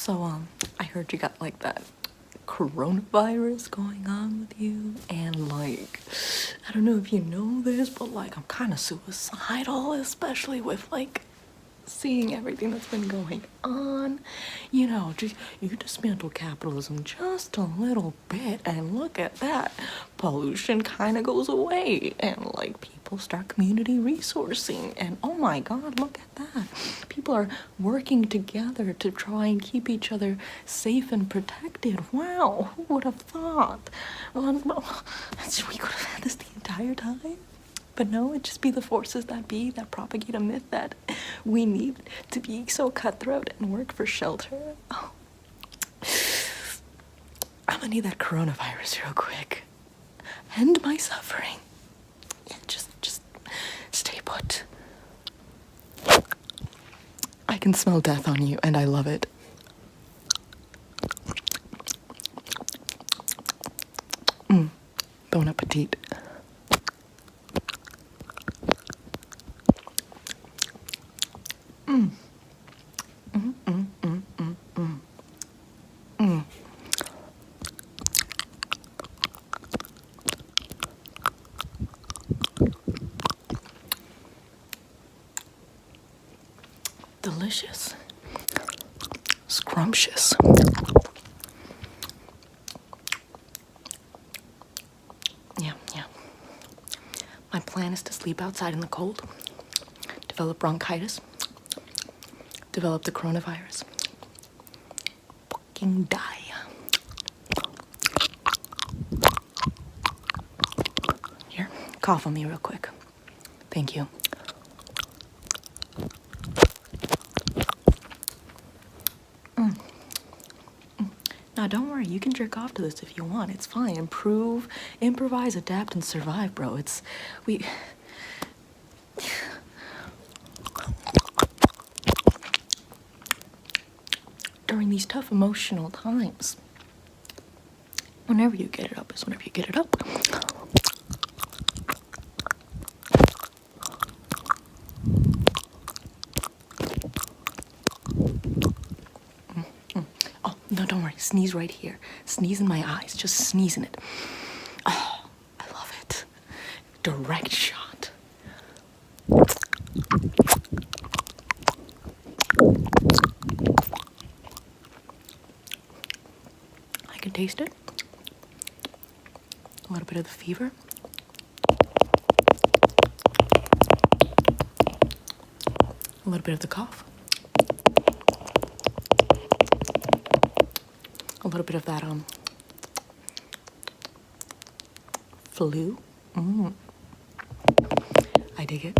So, I heard you got like that coronavirus going on with you, and like, I don't know if you know this, but like, I'm kind of suicidal, especially with like seeing everything that's been going on. You know, just you dismantle capitalism just a little bit, and look at that. Pollution kind of goes away, and like people start community resourcing, and oh my god, look at that. People are working together to try and keep each other safe and protected. Wow, who would have thought? We could have had this the entire time. But no, it'd just be the forces that be that propagate a myth that we need to be so cutthroat and work for shelter. Oh. I'm gonna need that coronavirus real quick. End my suffering. Yeah, just stay put. I can smell death on you, and I love it. Bon appetit. Delicious. Scrumptious. Yeah. My plan is to sleep outside in the cold, develop bronchitis, develop the coronavirus, fucking die. Here, cough on me real quick. Thank you. Now, don't worry, you can jerk off to this if you want. It's fine. Improve, improvise, adapt, and survive, bro. During these tough emotional times, whenever you get it up is whenever you get it up. Oh, no, don't worry. Sneeze right here. Sneeze in my eyes. Just sneeze in it. Oh, I love it. Direct shot. I can taste it. A little bit of the fever. A little bit of the cough. A little bit of that, flu. I dig it.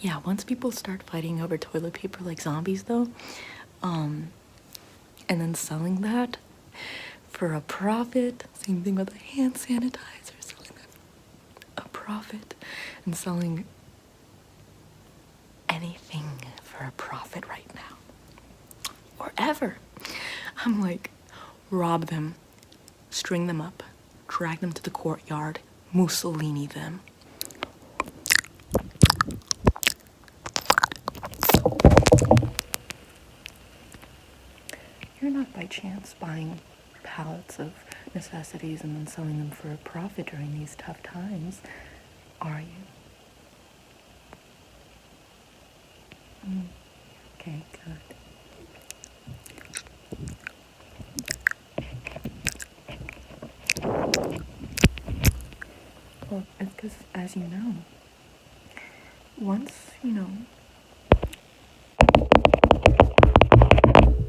Yeah, once people start fighting over toilet paper like zombies, though, and then selling that for a profit, same thing with the hand sanitizer, selling that a profit, and selling anything for a profit right now, or ever. I'm like, rob them, string them up, drag them to the courtyard, Mussolini them. You're not by chance buying pallets of necessities and then selling them for a profit during these tough times, are you? Okay, good. Well, it's because, as you know, once,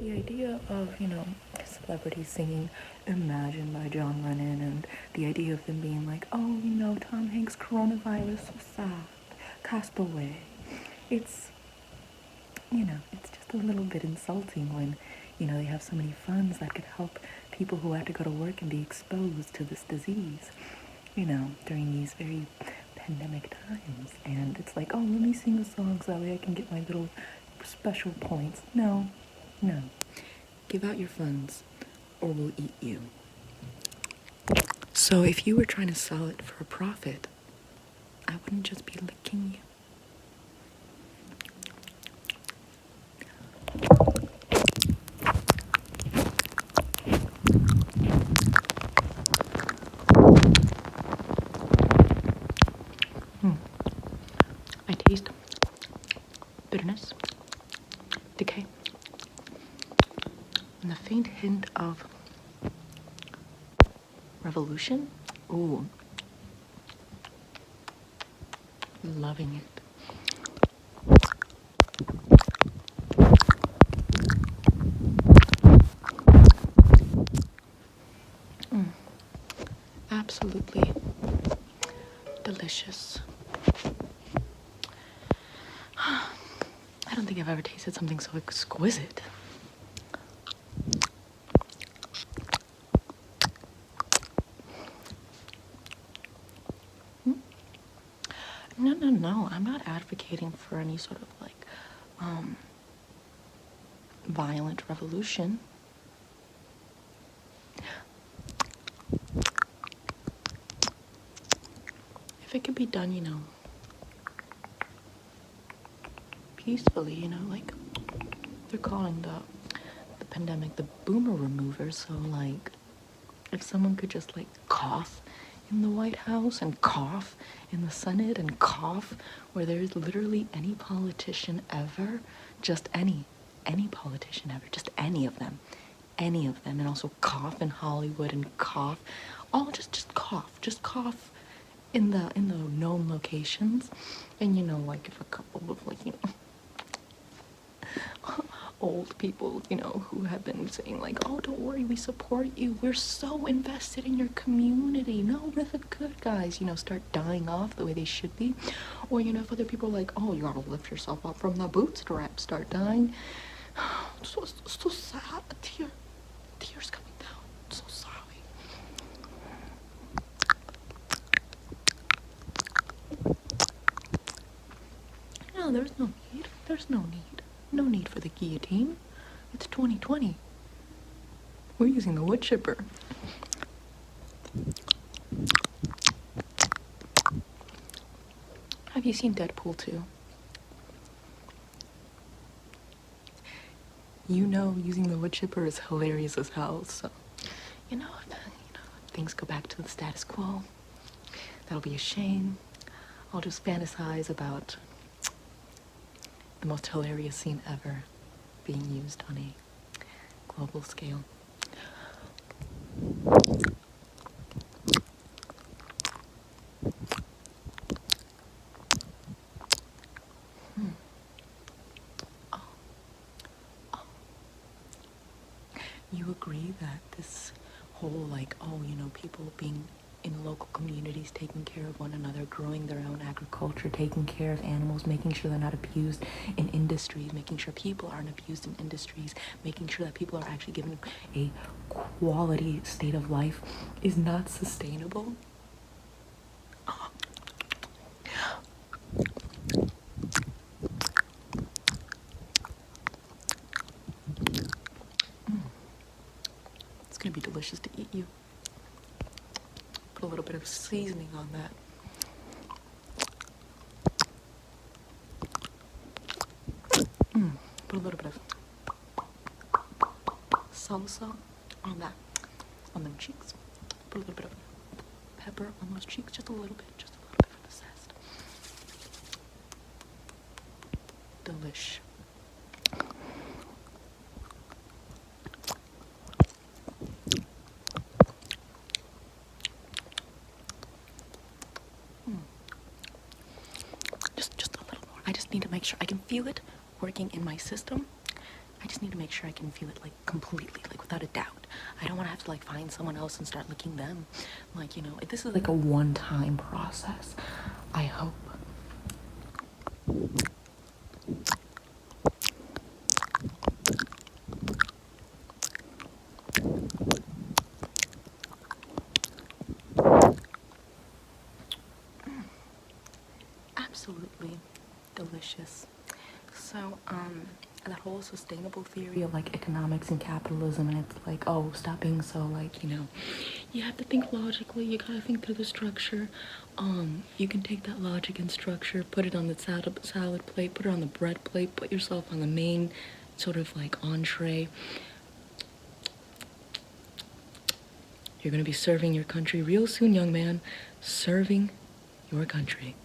the idea of, celebrities singing Imagine by John Lennon, and the idea of them being like, oh, Tom Hanks' coronavirus, so sad, cast away. It's just a little bit insulting when, they have so many funds that could help people who have to go to work and be exposed to this disease, during these very pandemic times. And it's like, oh, let me sing a song so that way I can get my little special points. No. Give out your funds. or we'll eat you. So if you were trying to sell it for a profit, I wouldn't just be licking you. I taste bitterness, decay, and a faint hint of revolution. Ooh, loving it. Absolutely delicious. I don't think I've ever tasted something so exquisite. No. I'm not advocating for any sort of like violent revolution. If it could be done, peacefully, like they're calling the pandemic the boomer remover. So like, if someone could just like cough in the White House and cough in the Senate and cough where there's literally any politician ever, just any politician ever, just any of them, and also cough in Hollywood and cough, all just cough in the known locations, and like if a couple of like old people, who have been saying like, oh, don't worry, we support you, we're so invested in your community, no, we're the good guys, start dying off the way they should be. Or, if other people are like, oh, you gotta lift yourself up from the bootstraps, start dying. So sad, tears coming down, so sorry. No, there's no need for the guillotine. It's 2020. We're using the wood chipper. Have you seen Deadpool 2? Using the wood chipper is hilarious as hell, so, if things go back to the status quo, that'll be a shame. I'll just fantasize about the most hilarious scene ever being used on a global scale. You agree that this whole people being in local communities, taking care of one another, growing their own agriculture, taking care of animals, making sure they're not abused in industries, making sure people aren't abused in industries, making sure that people are actually given a quality state of life is not sustainable? It's gonna be delicious to eat you. Put a little bit of seasoning on that. Put a little bit of salsa on that, on them cheeks. Put a little bit of pepper on those cheeks, just a little bit for the zest. Delish. Just a little more. I just need to make sure I can feel it working in my system. I just need to make sure I can feel it completely, without a doubt. I don't want to have to find someone else and start licking them. This is a one-time process. I hope. Absolutely delicious. So, that whole sustainable theory of like economics and capitalism, and it's like, oh, stop being so like, you know, you have to think logically, you gotta think through the structure. You can take that logic and structure, put it on the salad plate, put it on the bread plate, put yourself on the main sort of like entree. You're gonna be serving your country real soon, young man. Serving your country.